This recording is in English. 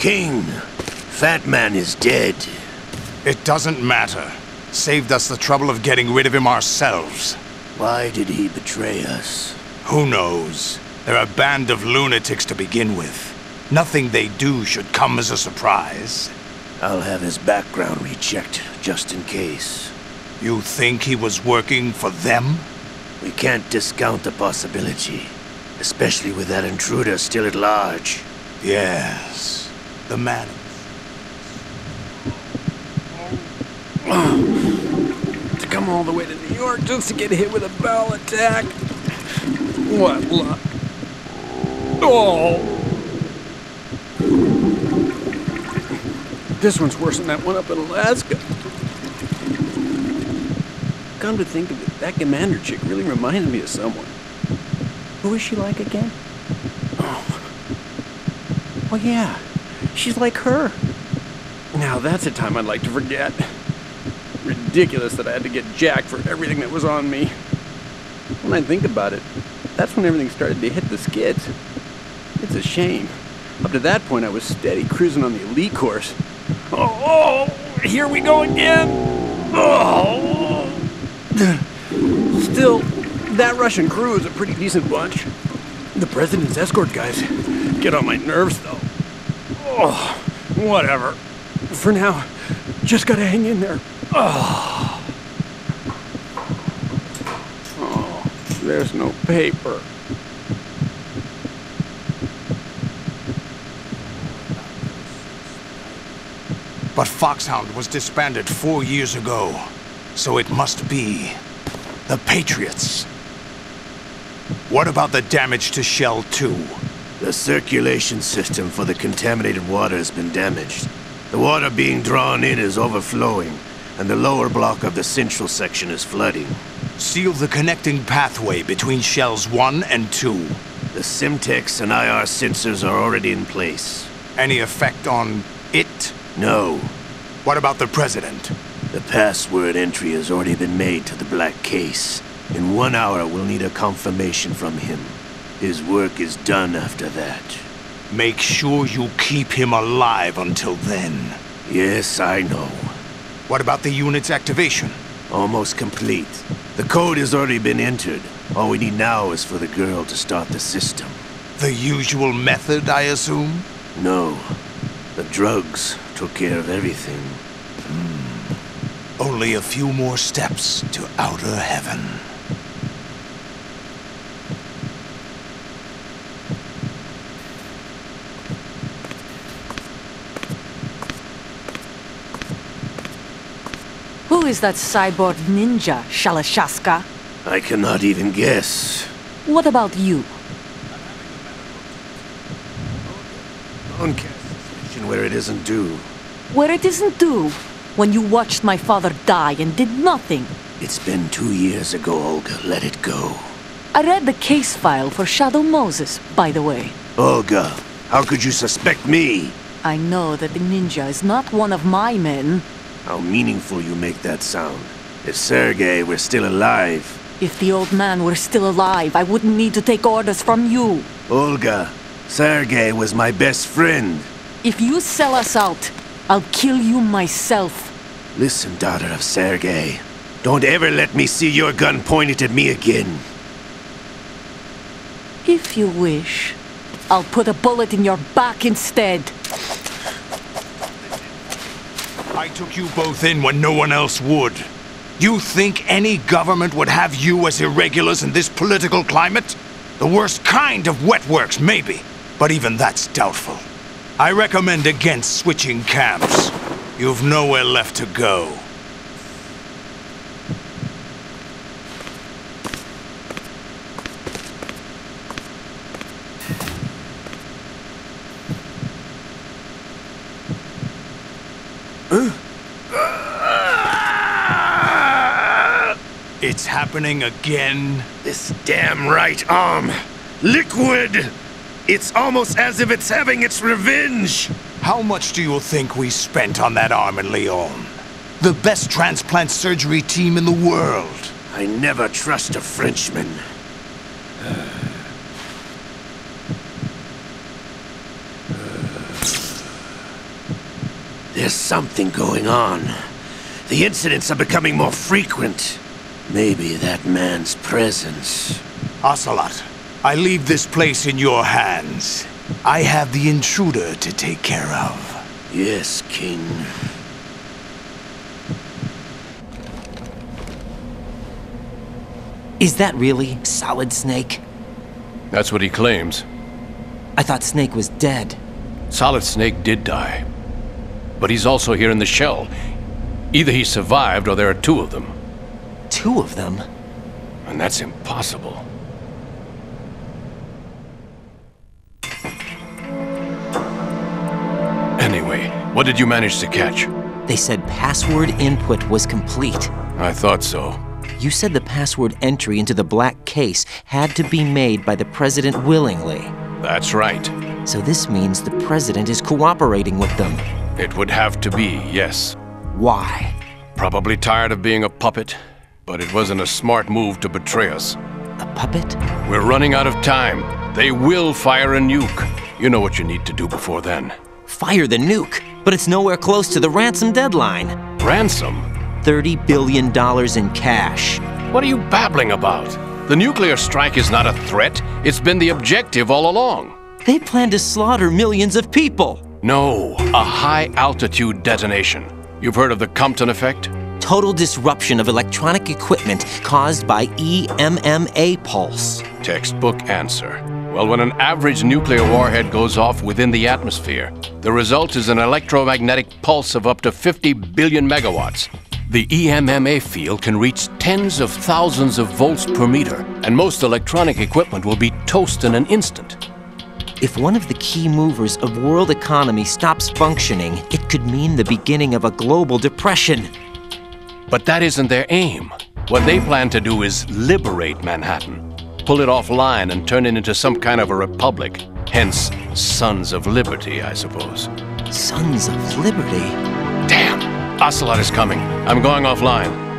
King, Fat Man is dead. It doesn't matter. Saved us the trouble of getting rid of him ourselves. Why did he betray us? Who knows? They're a band of lunatics to begin with. Nothing they do should come as a surprise. I'll have his background rechecked, just in case. You think he was working for them? We can't discount the possibility. Especially with that intruder still at large. Yes. The man. To come all the way to New York just to get hit with a bowel attack. What luck. Oh! This one's worse than that one up in Alaska. Come to think of it, that commander chick really reminds me of someone. Who is she like again? Oh yeah, she's like her. Now that's a time I'd like to forget. Ridiculous that I had to get jacked for everything that was on me. When I think about it, that's when everything started to hit the skids. It's a shame. Up to that point, I was steady cruising on the elite course. Oh, here we go again! Oh! Still, that Russian crew is a pretty decent bunch. The president's escort guys get on my nerves, though. Oh, whatever. For now, just gotta hang in there. Oh, there's no paper. But Foxhound was disbanded 4 years ago. So it must be the Patriots. What about the damage to Shell 2? The circulation system for the contaminated water has been damaged. The water being drawn in is overflowing, and the lower block of the central section is flooding. Seal the connecting pathway between Shells 1 and 2. The Simtex and IR sensors are already in place. Any effect on it? No. What about the President? The password entry has already been made to the black case. In 1 hour, we'll need a confirmation from him. His work is done after that. Make sure you keep him alive until then. Yes, I know. What about the unit's activation? Almost complete. The code has already been entered. All we need now is for the girl to start the system. The usual method, I assume? No. The drugs took care of everything. Only a few more steps to outer heaven. Who is that cyborg ninja, Shalashaska? I cannot even guess. What about you? Don't cast suspicion where it isn't due. Where it isn't due? When you watched my father die and did nothing. It's been 2 years ago, Olga. Let it go. I read the case file for Shadow Moses, by the way. Olga, how could you suspect me? I know that the ninja is not one of my men. How meaningful you make that sound. If Sergei were still alive... If the old man were still alive, I wouldn't need to take orders from you. Olga, Sergei was my best friend. If you sell us out, I'll kill you myself. Listen, daughter of Sergei. Don't ever let me see your gun pointed at me again. If you wish, I'll put a bullet in your back instead. I took you both in when no one else would. You think any government would have you as irregulars in this political climate? The worst kind of wet works, maybe. But even that's doubtful. I recommend against switching camps. You've nowhere left to go. It's happening again. This damn right arm. Liquid! It's almost as if it's having its revenge! How much do you think we spent on that arm in Lyon? The best transplant surgery team in the world. I never trust a Frenchman. Uh, There's something going on. The incidents are becoming more frequent. Maybe that man's presence. Ocelot, I leave this place in your hands. I have the intruder to take care of. Yes, King. Is that really Solid Snake? That's what he claims. I thought Snake was dead. Solid Snake did die. But he's also here in the shell. Either he survived or there are two of them. Two of them? And that's impossible. Anyway, what did you manage to catch? They said password input was complete. I thought so. You said the password entry into the black case had to be made by the President willingly. That's right. So this means the President is cooperating with them. It would have to be, yes. Why? Probably tired of being a puppet, but it wasn't a smart move to betray us. A puppet? We're running out of time. They will fire a nuke. You know what you need to do before then. Fire the nuke, but it's nowhere close to the ransom deadline. Ransom? $30 billion in cash. What are you babbling about? The nuclear strike is not a threat. It's been the objective all along. They plan to slaughter millions of people. No, a high-altitude detonation. You've heard of the Compton effect? Total disruption of electronic equipment caused by EMMA pulse. Textbook answer. Well, when an average nuclear warhead goes off within the atmosphere, the result is an electromagnetic pulse of up to 50 billion megawatts. The EMMA field can reach tens of thousands of volts per meter, and most electronic equipment will be toast in an instant. If one of the key movers of world economy stops functioning, it could mean the beginning of a global depression. But that isn't their aim. What they plan to do is liberate Manhattan, pull it offline and turn it into some kind of a republic. Hence, Sons of Liberty, I suppose. Sons of Liberty? Damn! Ocelot is coming. I'm going offline.